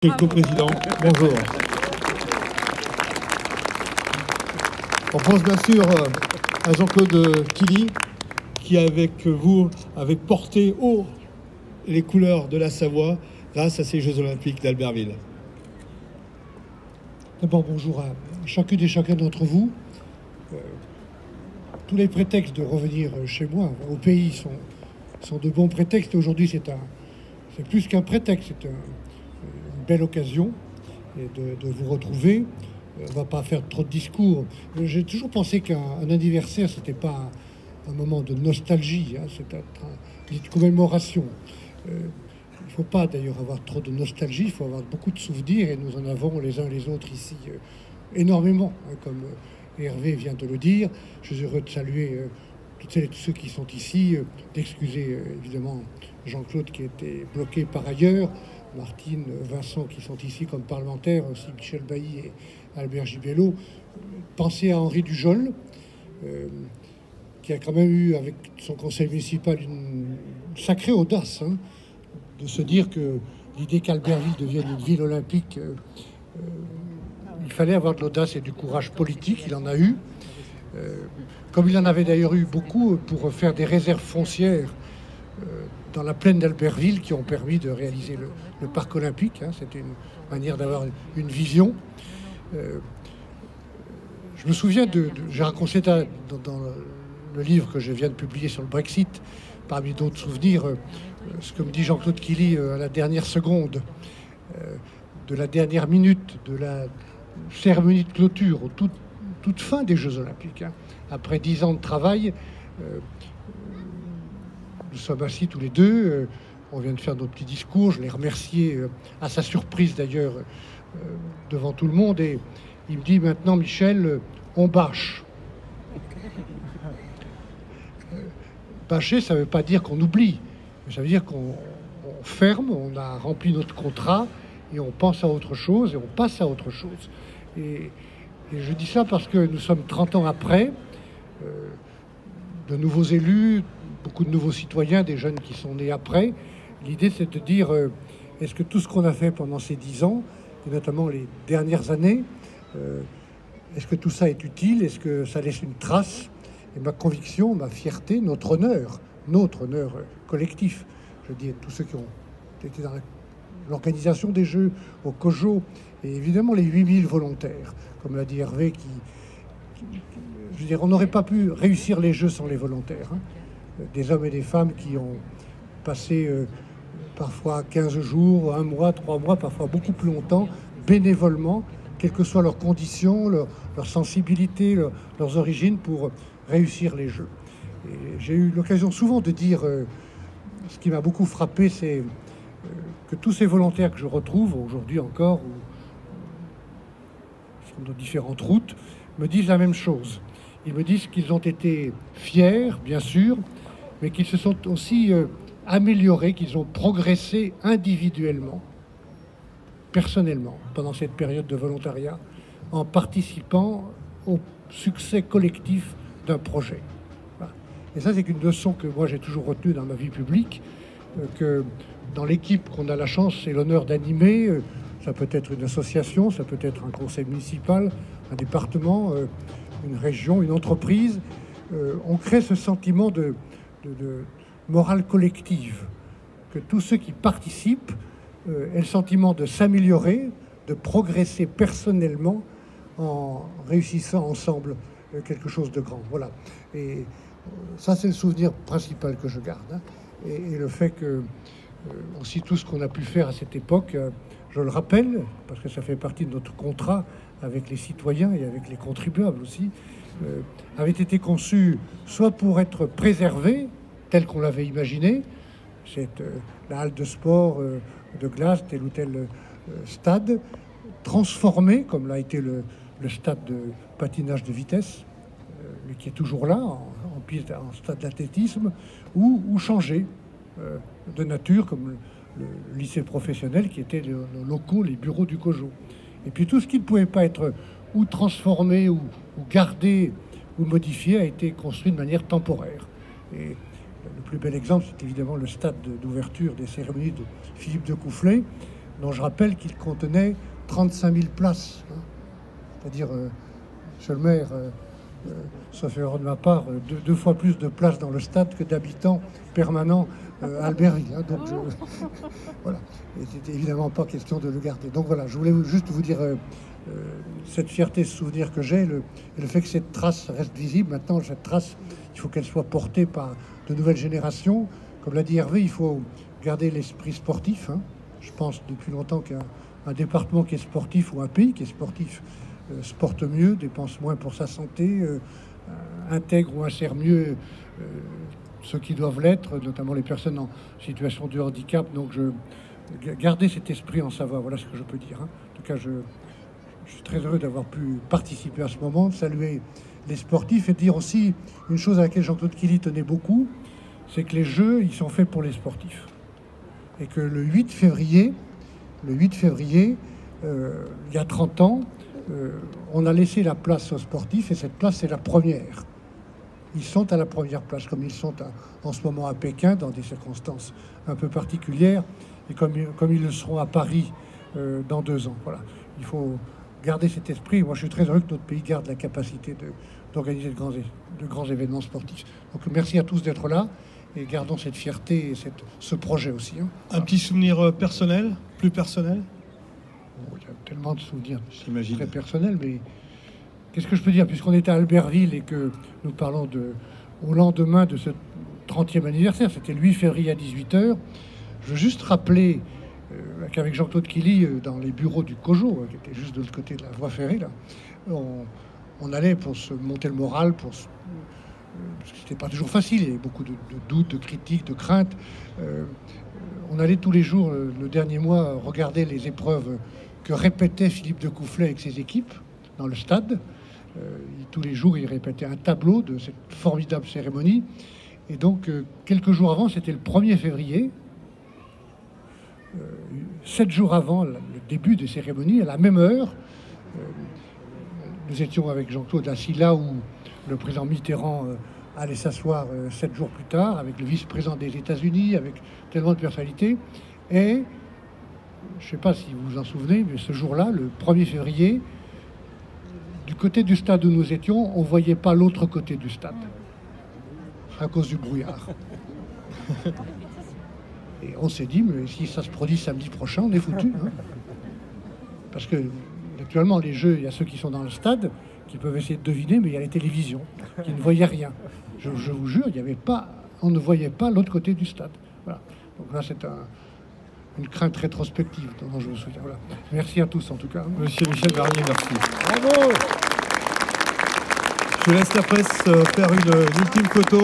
le coprésident. Bonjour. On pense bien sûr à Jean-Claude Killy, qui avec vous avait porté haut les couleurs de la Savoie grâce à ces Jeux Olympiques d'Albertville. D'abord, bonjour à chacune et chacun d'entre vous. Tous les prétextes de revenir chez moi, au pays, sont de bons prétextes. Aujourd'hui, c'est plus qu'un prétexte, c'est une belle occasion de vous retrouver. On ne va pas faire trop de discours. J'ai toujours pensé qu'un anniversaire, c'était pas un moment de nostalgie, hein, c'est une commémoration. Il ne faut pas d'ailleurs avoir trop de nostalgie, il faut avoir beaucoup de souvenirs, et nous en avons les uns les autres ici énormément, hein, comme Hervé vient de le dire. Je suis heureux de saluer toutes celles et tous ceux qui sont ici, d'excuser évidemment Jean-Claude qui était bloqué par ailleurs, Martine, Vincent qui sont ici comme parlementaires, aussi Michel Bailly et Albert Gibello. Pensez à Henri Dujol, qui a quand même eu avec son conseil municipal une sacrée audace, hein, de se dire que l'idée qu'Albertville devienne une ville olympique, il fallait avoir de l'audace et du courage politique. Il en a eu, comme il en avait d'ailleurs eu beaucoup pour faire des réserves foncières dans la plaine d'Albertville qui ont permis de réaliser le parc olympique, hein. C'était une manière d'avoir une vision. Je me souviens j'ai raconté dans le livre que je viens de publier sur le Brexit, parmi d'autres souvenirs, ce que me dit Jean-Claude Killy à la dernière seconde, de la dernière minute, de la cérémonie de clôture, toute fin des Jeux Olympiques, hein. Après 10 ans de travail, nous sommes assis tous les deux, on vient de faire notre petit discours, je l'ai remercié à sa surprise d'ailleurs devant tout le monde, et il me dit maintenant, Michel, on bâche. Bâcher, ça ne veut pas dire qu'on oublie, ça veut dire qu'on ferme, on a rempli notre contrat et on pense à autre chose et on passe à autre chose. Et je dis ça parce que nous sommes 30 ans après, de nouveaux élus, beaucoup de nouveaux citoyens, des jeunes qui sont nés après. L'idée, c'est de dire, est-ce que tout ce qu'on a fait pendant ces 10 ans, et notamment les dernières années, est-ce que tout ça est utile? Est-ce que ça laisse une trace? Et ma conviction, ma fierté, notre honneur collectif, je dis à tous ceux qui ont été dans l'organisation des Jeux, au COJO, et évidemment les 8000 volontaires, comme l'a dit Hervé, je veux dire, on n'aurait pas pu réussir les Jeux sans les volontaires, hein. Des hommes et des femmes qui ont passé parfois 15 jours, 1 mois, 3 mois, parfois beaucoup plus longtemps, bénévolement, quelles que soient leurs conditions, leur sensibilité, leurs origines, pour réussir les Jeux. Et j'ai eu l'occasion souvent de dire, ce qui m'a beaucoup frappé, c'est que tous ces volontaires que je retrouve aujourd'hui encore, ou sur nos différentes routes, me disent la même chose. Ils me disent qu'ils ont été fiers, bien sûr, mais qu'ils se sont aussi améliorés, qu'ils ont progressé individuellement, personnellement, pendant cette période de volontariat, en participant au succès collectif d'un projet. Voilà. Et ça, c'est une leçon que moi j'ai toujours retenue dans ma vie publique, que dans l'équipe qu'on a la chance et l'honneur d'animer, ça peut être une association, ça peut être un conseil municipal, un département, une région, une entreprise, on crée ce sentiment de morale collective, que tous ceux qui participent aient le sentiment de s'améliorer, de progresser personnellement en réussissant ensemble quelque chose de grand. Voilà. Et ça, c'est le souvenir principal que je garde, hein. Et le fait que aussi tout ce qu'on a pu faire à cette époque, je le rappelle, parce que ça fait partie de notre contrat avec les citoyens et avec les contribuables aussi, avait été conçu soit pour être préservé, tel qu'on l'avait imaginé, c'est la halle de sport de glace, tel ou tel stade, transformé, comme l'a été le stade de patinage de vitesse, mais qui est toujours là, en stade d'athlétisme, ou changé de nature, comme le lycée professionnel, qui était les locaux, les bureaux du COJO. Et puis tout ce qui ne pouvait pas être ou transformé, ou gardé, ou modifié, a été construit de manière temporaire. Et le plus bel exemple, c'est évidemment le stade d'ouverture des cérémonies de Philippe de Coufflet, dont je rappelle qu'il contenait 35 000 places. Hein. C'est-à-dire, monsieur le maire, sauf erreur de ma part, deux fois plus de places dans le stade que d'habitants permanents à Albertville. Hein. Donc, voilà. Et c'était évidemment pas question de le garder. Donc voilà, je voulais juste vous dire cette fierté, ce souvenir que j'ai, et le fait que cette trace reste visible. Maintenant, cette trace, il faut qu'elle soit portée par de nouvelles générations. Comme l'a dit Hervé, il faut garder l'esprit sportif. Hein. Je pense depuis longtemps qu'un département qui est sportif ou un pays qui est sportif se porte mieux, dépense moins pour sa santé, intègre ou insère mieux ceux qui doivent l'être, notamment les personnes en situation de handicap. Donc, garder cet esprit en Savoie, voilà ce que je peux dire. Hein. En tout cas, je suis très heureux d'avoir pu participer à ce moment, saluer les sportifs et dire aussi une chose à laquelle Jean-Claude Killy tenait beaucoup, c'est que les Jeux, ils sont faits pour les sportifs. Et que le 8 février, il y a 30 ans, on a laissé la place aux sportifs et cette place, c'est la première. Ils sont à la première place, comme ils sont en ce moment à Pékin, dans des circonstances un peu particulières, et comme ils le seront à Paris dans 2 ans. Voilà. Il faut garder cet esprit. Moi, je suis très heureux que notre pays garde la capacité d'organiser de grands événements sportifs. Donc, merci à tous d'être là, et gardons cette fierté et ce projet aussi. Hein. Un petit souvenir personnel, plus personnel? Il y a tellement de souvenirs j'imagine, très personnels, mais qu'est-ce que je peux dire, puisqu'on était à Albertville et que nous parlons au lendemain de ce 30e anniversaire, c'était le 8 février à 18h, je veux juste rappeler qu'avec Jean-Claude Killy, dans les bureaux du COJO, qui était juste de l'autre côté de la voie ferrée, là, on allait pour se monter le moral, parce que c'était pas toujours facile, il y avait beaucoup de doutes, de critiques, de craintes. On allait tous les jours, le dernier mois, regarder les épreuves que répétait Philippe de Coufflet avec ses équipes dans le stade. Tous les jours, il répétait un tableau de cette formidable cérémonie. Et donc, quelques jours avant, c'était le 1er février, 7 jours avant le début des cérémonies, à la même heure, nous étions avec Jean-Claude assis là où le président Mitterrand allait s'asseoir 7 jours plus tard, avec le vice-président des États-Unis, avec tellement de personnalités. Et je ne sais pas si vous vous en souvenez, mais ce jour-là, le 1er février, du côté du stade où nous étions, on ne voyait pas l'autre côté du stade, à cause du brouillard. Et on s'est dit, mais si ça se produit samedi prochain, on est foutus. Hein. Parce que, naturellement, les Jeux, il y a ceux qui sont dans le stade, qui peuvent essayer de deviner, mais il y a les télévisions, qui ne voyaient rien. Je vous jure, on ne voyait pas l'autre côté du stade. Voilà. Donc là, c'est une crainte rétrospective dont je me souviens. Voilà. Merci à tous, en tout cas. Monsieur Michel Barnier, merci. Bravo! Je laisse la presse faire une ultime photo.